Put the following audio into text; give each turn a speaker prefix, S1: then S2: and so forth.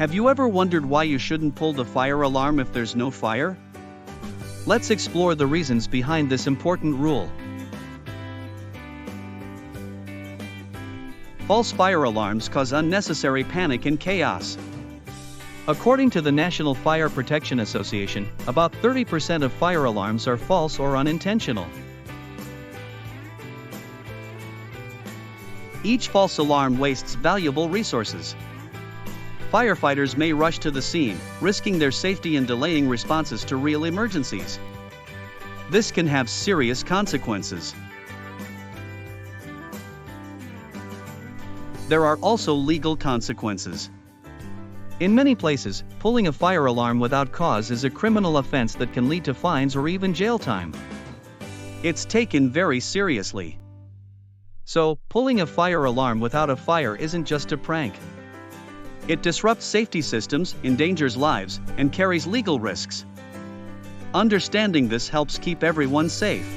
S1: Have you ever wondered why you shouldn't pull the fire alarm if there's no fire? Let's explore the reasons behind this important rule. False fire alarms cause unnecessary panic and chaos. According to the National Fire Protection Association, about 30% of fire alarms are false or unintentional. Each false alarm wastes valuable resources. Firefighters may rush to the scene, risking their safety and delaying responses to real emergencies. This can have serious consequences. There are also legal consequences. In many places, pulling a fire alarm without cause is a criminal offense that can lead to fines or even jail time. It's taken very seriously. So, pulling a fire alarm without a fire isn't just a prank. It disrupts safety systems, endangers lives, and carries legal risks. Understanding this helps keep everyone safe.